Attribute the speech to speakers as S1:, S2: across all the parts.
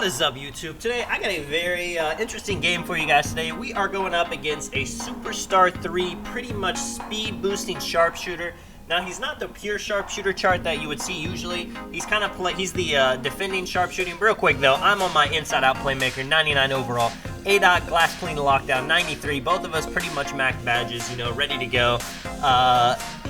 S1: What is up, YouTube? Today I got a very interesting game for you guys today. We are going up against a Superstar 3 pretty much speed boosting sharpshooter. Now he's not the pure sharpshooter chart that you would see usually. He's kind of he's the defending sharpshooting. Real quick though, I'm on my inside out playmaker, 99 overall. A-Dot, glass clean lockdown, 93. Both of us pretty much max badges, you know, ready to go.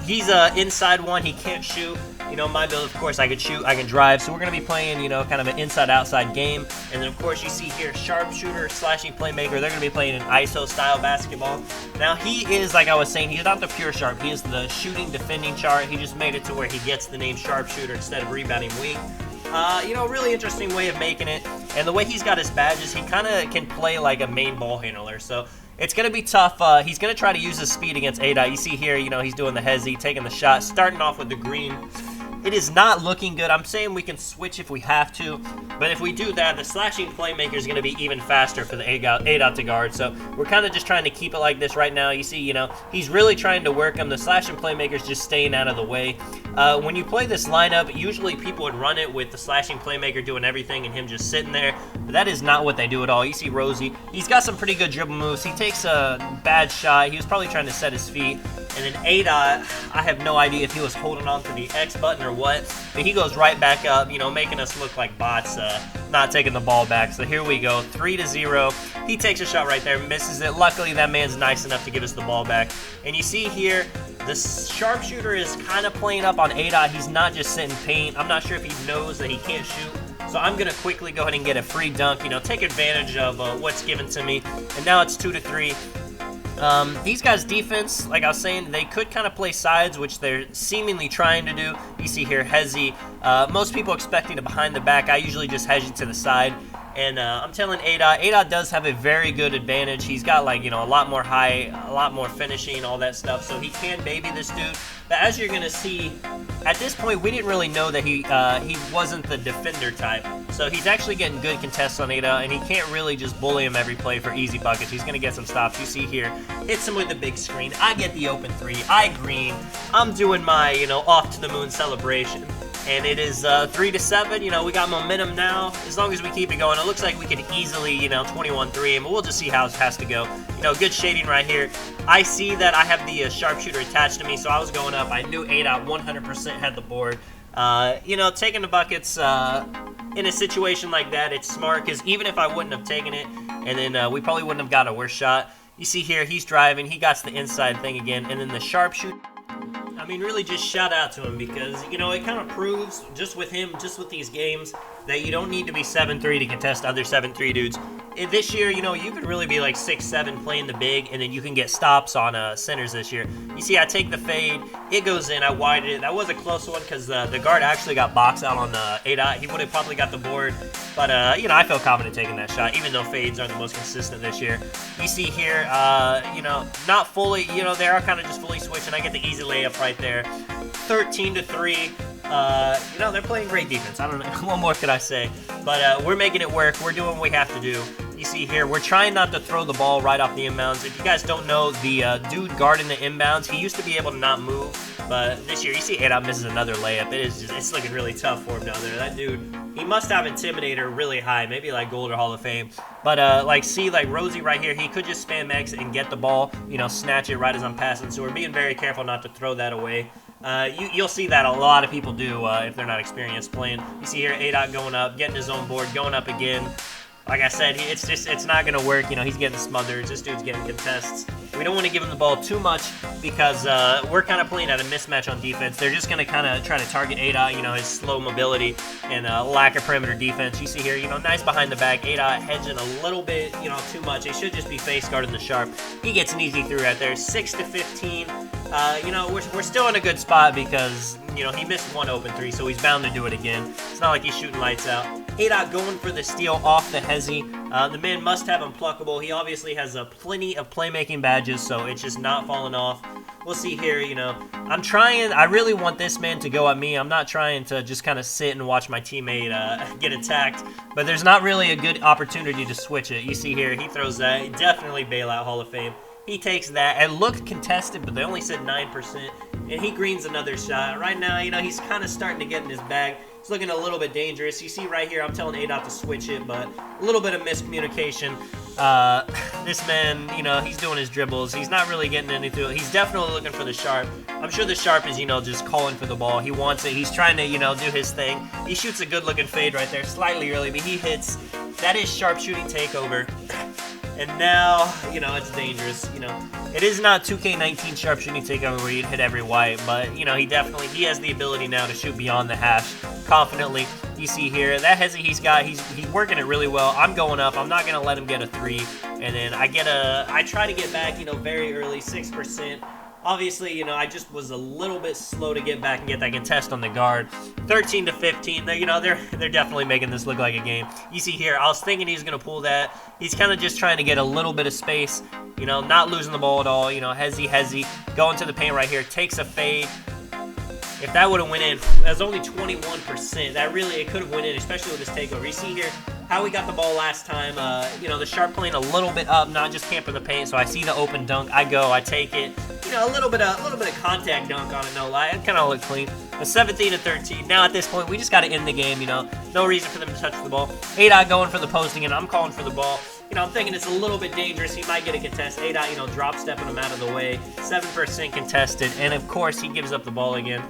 S1: He's inside one, he can't shoot. You know, my build, of course, I can shoot, I can drive. So we're going to be playing, you know, kind of an inside-outside game. And then, of course, you see here, sharpshooter, slashing playmaker. They're going to be playing an ISO-style basketball. Now, he is, like I was saying, he's not the pure sharp. He is the shooting, defending chart. He just made it to where he gets the name sharpshooter instead of rebounding wing. You know, really interesting way of making it. And the way he's got his badges, he kind of can play like a main ball handler. So it's going to be tough. He's going to try to use his speed against A-Dot. You see here, you know, he's doing the hezzy, taking the shot, starting off with the green. It is not looking good. I'm saying we can switch if we have to, but if we do that, the slashing playmaker is going to be even faster for the A-Dot to guard. So we're kind of just trying to keep it like this right now. You see, you know, he's really trying to work him. The slashing playmaker is just staying out of the way. When you play this lineup, usually people would run it with the slashing playmaker doing everything and him just sitting there, but that is not what they do at all. You see Rosie, he's got some pretty good dribble moves. He takes a bad shot. He was probably trying to set his feet. And then A-Dot, I have no idea if he was holding on to the X button or what, but he goes right back up, you know, making us look like bots, not taking the ball back. So here we go, 3-0. He takes a shot right there, misses it. Luckily, that man's nice enough to give us the ball back. And you see here, the sharpshooter is kind of playing up on A-Dot. He's not just sitting paint. I'm not sure if he knows that he can't shoot. So I'm going to quickly go ahead and get a free dunk, you know, take advantage of what's given to me. And now it's 2-3. These guys' defense, like I was saying, they could kind of play sides, which they're seemingly trying to do. You see here, hezzy. Most people expecting to behind the back. I usually just hezzy to the side. And I'm telling A-Dot does have a very good advantage. He's got, like, you know, a lot more high, a lot more finishing, all that stuff. So he can baby this dude. But as you're going to see, at this point, we didn't really know that he wasn't the defender type. So he's actually getting good contests on A-Dot, and he can't really just bully him every play for easy buckets. He's going to get some stops. You see here, hits him with the big screen. I get the open three. I green. I'm doing my, you know, off to the moon celebration. And it is 3-7. You know, we got momentum now. As long as we keep it going, it looks like we could easily, you know, 21-3. And we'll just see how it has to go. You know, good shading right here. I see that I have the sharpshooter attached to me, so I was going up. I knew A-Dot 100% had the board. You know, taking the buckets in a situation like that, it's smart, because even if I wouldn't have taken it, and then we probably wouldn't have got a worse shot. You see here, he's driving. He got the inside thing again, and then the sharpshooter. I mean, really just shout out to him, because, you know, it kind of proves, just with him, just with these games, that you don't need to be 7-3 to contest other 7-3 dudes. This year, you know, you could really be like 6-7 playing the big, and then you can get stops on centers this year. You see, I take the fade, it goes in, I widen it. That was a close one, because the guard actually got boxed out on the A-Dot. He would have probably got the board, but, you know, I felt confident taking that shot, even though fades are the most consistent this year. You see here, you know, not fully, you know, they are kind of just fully switched, and I get the easy layup right there. 13-3. You know, they're playing great defense. I don't know. What more could I say? But we're making it work. We're doing what we have to do. You see here, we're trying not to throw the ball right off the inbounds. If you guys don't know, the dude guarding the inbounds, he used to be able to not move. But this year, you see A-Dot misses another layup. It's looking really tough for him down there. That dude, he must have Intimidator really high, maybe like Gold or Hall of Fame. But like, see, like Rosie right here, he could just spam X and get the ball, you know, snatch it right as I'm passing. So we're being very careful not to throw that away. You'll see that a lot of people do if they're not experienced playing. You see here, A-Dot going up, getting his own board, going up again. Like I said, it's not going to work. You know, he's getting smothered. This dude's getting contests. We don't want to give him the ball too much, because we're kind of playing at a mismatch on defense. They're just going to kind of try to target A-Dot, you know, his slow mobility and lack of perimeter defense. You see here, you know, nice behind the back. A-Dot hedging a little bit, you know, too much. It should just be face guarding the sharp. He gets an easy through right there, 6-15. You know, we're still in a good spot, because, you know, he missed one open three, so he's bound to do it again. It's not like he's shooting lights out. A-Dot going for the steal off the hezzy. The man must have unpluckable. He obviously has plenty of playmaking badges, so it's just not falling off. We'll see here, you know. I really want this man to go at me. I'm not trying to just kind of sit and watch my teammate get attacked, but there's not really a good opportunity to switch it. You see here, he throws that. Definitely bailout Hall of Fame. He takes that. It looked contested, but they only said 9%. And he greens another shot. Right now, you know, he's kind of starting to get in his bag. It's looking a little bit dangerous. You see right here, I'm telling A-Dot to switch it, but a little bit of miscommunication. This man, you know, he's doing his dribbles. He's not really getting anything. He's definitely looking for the sharp. I'm sure the sharp is, you know, just calling for the ball. He wants it. He's trying to, you know, do his thing. He shoots a good-looking fade right there, slightly early, but he hits. That is sharpshooting takeover. And now, you know, it's dangerous. You know, it is not 2K19 sharpshooting takeover where you'd hit every white, but, you know, he has the ability now to shoot beyond the hash confidently. You see here, that hezzy he's working it really well. I'm going up. I'm not going to let him get a 3. And then I try to get back, you know, very early, 6%. Obviously, you know, I just was a little bit slow to get back and get that contest on the guard. 13 to 15. You know, they're definitely making this look like a game. You see here, I was thinking he's going to pull that. He's kind of just trying to get a little bit of space, you know, not losing the ball at all. You know, hezzy, going to the paint right here, takes a fade. If that would have went in, that's only 21%. That really, it could have went in, especially with this takeover. You see here how we got the ball last time. You know, the sharp playing a little bit up, not just camping the paint. So I see the open dunk. I go, I take it. You know, a little bit of contact dunk on it, no lie. It kind of looked clean. But 17 to 13. Now at this point, we just got to end the game. You know, no reason for them to touch the ball. A-Dot going for the posting, and I'm calling for the ball. You know, I'm thinking it's a little bit dangerous. He might get a contest. A-Dot, you know, drop stepping him out of the way. 7% contested, and of course he gives up the ball again.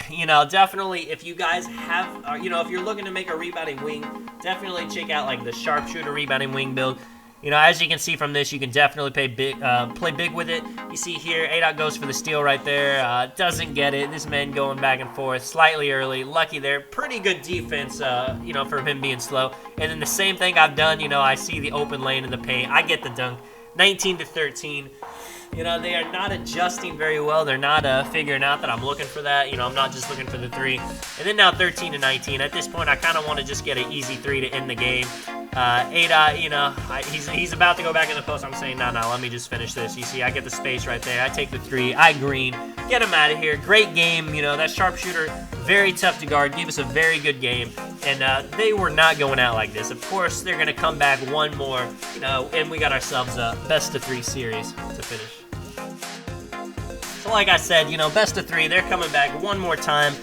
S1: You know, definitely if you guys have, you know, if you're looking to make a rebounding wing, definitely check out like the sharpshooter rebounding wing build. You know, as you can see from this, you can definitely play big with it. You see here, A-Dot goes for the steal right there. Doesn't get it. This man going back and forth, slightly early. Lucky there. Pretty good defense, you know, for him being slow. And then the same thing I've done, you know, I see the open lane in the paint. I get the dunk. 19 to 13. You know, they are not adjusting very well. They're not figuring out that I'm looking for that. You know, I'm not just looking for the 3. And then now 13 to 19. At this point, I kind of want to just get an easy 3 to end the game. A-Dot, you know, he's about to go back in the post. I'm saying, no, let me just finish this. You see, I get the space right there. I take the 3. I green. Get him out of here. Great game. You know, that sharpshooter, very tough to guard. Gave us a very good game. And they were not going out like this. Of course, they're going to come back one more, you know, and we got ourselves a best-of-3 series to finish. So like I said, you know, best of 3, they're coming back one more time.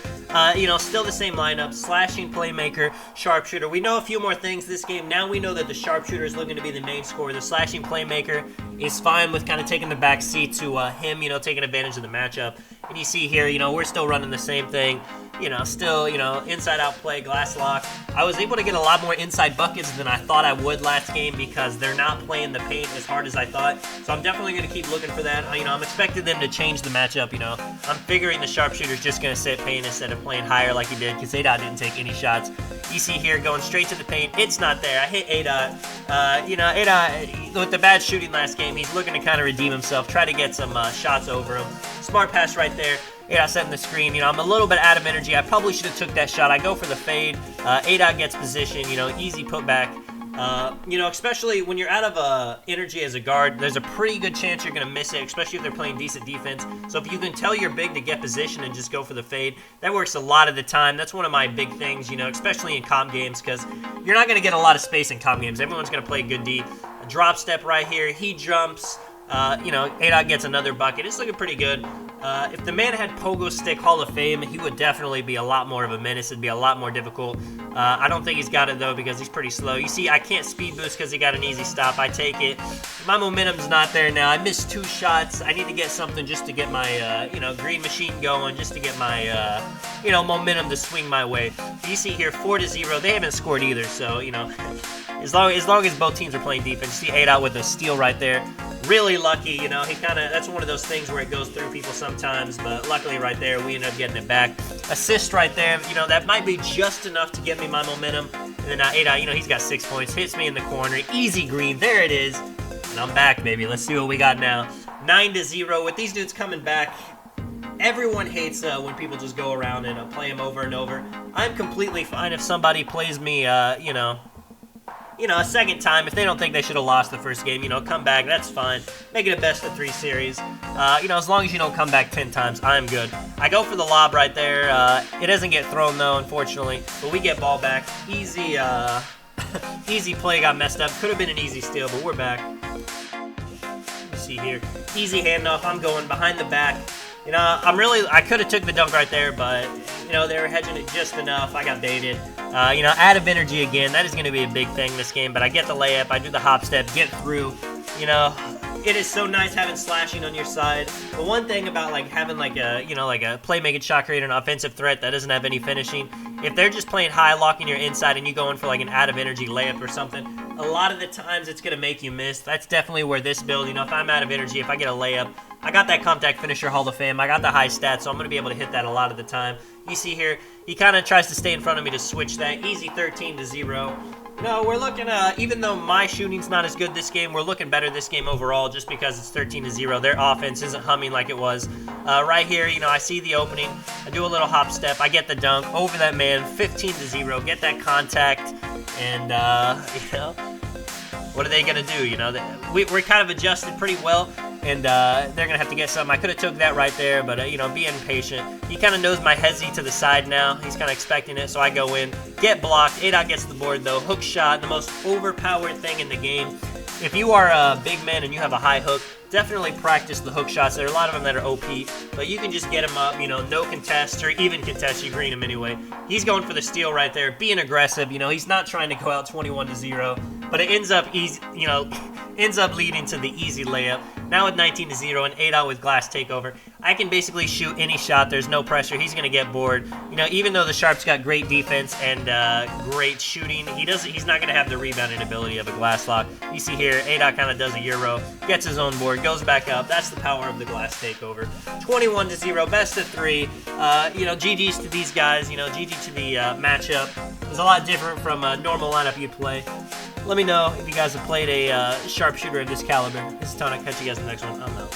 S1: You know, still the same lineup, slashing, playmaker, sharpshooter. We know a few more things this game. Now we know that the sharpshooter is looking to be the main scorer. The slashing playmaker is fine with kind of taking the back seat to him, you know, taking advantage of the matchup. And you see here, you know, we're still running the same thing. You know, still, you know, inside-out play, glass lock. I was able to get a lot more inside buckets than I thought I would last game because they're not playing the paint as hard as I thought. So I'm definitely going to keep looking for that. You know, I'm expecting them to change the matchup, you know. I'm figuring the sharpshooter's just going to sit paint instead of playing higher like he did because A-Dot didn't take any shots. You see here going straight to the paint. It's not there. I hit A-Dot. You know, A-Dot, with the bad shooting last game, he's looking to kind of redeem himself, try to get some shots over him. Smart pass right there. A-Dot setting the screen. You know, I'm a little bit out of energy. I probably should have took that shot. I go for the fade. A-Dot gets position. You know, easy putback. You know, especially when you're out of energy as a guard, there's a pretty good chance you're going to miss it, especially if they're playing decent defense. So if you can tell your big to get position and just go for the fade, that works a lot of the time. That's one of my big things, you know, especially in comp games because you're not going to get a lot of space in comp games. Everyone's going to play good D. A drop step right here. He jumps. You know, A-Dot gets another bucket. It's looking pretty good. If the man had Pogo Stick Hall of Fame, he would definitely be a lot more of a menace. It'd be a lot more difficult. I don't think he's got it, though, because he's pretty slow. You see, I can't speed boost because he got an easy stop. I take it. My momentum's not there now. I missed 2 shots. I need to get something just to get my, you know, green machine going, just to get my, you know, momentum to swing my way. You see here, 4-0. They haven't scored either, so, you know, as long as both teams are playing defense. You see A-Dot with a steal right there. Really lucky, you know, that's one of those things where it goes through people sometimes, but luckily right there, we end up getting it back. Assist right there, you know, that might be just enough to get me my momentum. And then A-Dot, you know, he's got 6 points, hits me in the corner, easy green, there it is. And I'm back, baby. Let's see what we got now. 9-0, with these dudes coming back, everyone hates when people just go around and play them over and over. I'm completely fine if somebody plays me, you know, a second time. If they don't think they should have lost the first game, you know, come back. That's fine. Make it a best-of-3 series. You know, as long as you don't come back 10 times, I'm good. I go for the lob right there. It doesn't get thrown, though, unfortunately. But we get ball back. Easy, easy play got messed up. Could have been an easy steal, but we're back. see here. Easy handoff. I'm going behind the back. You know, I could have took the dunk right there, but, you know, they were hedging it just enough. I got baited. You know, out of energy again. That is going to be a big thing this game, but I get the layup. I do the hop step, get through. You know, it is so nice having slashing on your side. The one thing about, like, having, like, a, you know, like a playmaking shot creator, an offensive threat that doesn't have any finishing, if they're just playing high, locking your inside, and you go in for, like, an out of energy layup or something, a lot of the times it's going to make you miss. That's definitely where this build, you know, if I'm out of energy, if I get a layup, I got that contact finisher Hall of Fame. I got the high stats, so I'm going to be able to hit that a lot of the time. You see here, he kind of tries to stay in front of me to switch that. Easy 13-0. No, we're looking, even though my shooting's not as good this game, we're looking better this game overall just because it's 13-0. Their offense isn't humming like it was. Right here, you know, I see the opening. I do a little hop step. I get the dunk over that man, 15-0. Get that contact, and, you know, what are they going to do? You know, we're kind of adjusted pretty well, and they're going to have to get something. I could have took that right there, but, you know, being patient. He kind of knows my hezzy to the side now. He's kind of expecting it, so I go in. Get blocked. A-Dot gets the board, though. Hook shot, the most overpowered thing in the game. If you are a big man and you have a high hook, definitely practice the hook shots. There are a lot of them that are OP, but you can just get him up, you know, no contest or even contest, you green him anyway. He's going for the steal right there, being aggressive. You know, he's not trying to go out 21-0, but it ends up easy, you know, ends up leading to the easy layup. Now with 19-0 and A-Dot with glass takeover, I can basically shoot any shot. There's no pressure. He's going to get bored. You know, even though the Sharps got great defense and great shooting, he's not going to have the rebounding ability of a glass lock. You see here, A-Dot kind of does a Euro, gets his own board, goes back up. That's the power of the glass takeover. 21-0, best of 3. You know, GG's to these guys. You know, GG to the matchup. It was a lot different from a normal lineup you'd play. Let me know if you guys have played a sharpshooter of this caliber. This is Tony. Catch you guys in the next one. I'm out.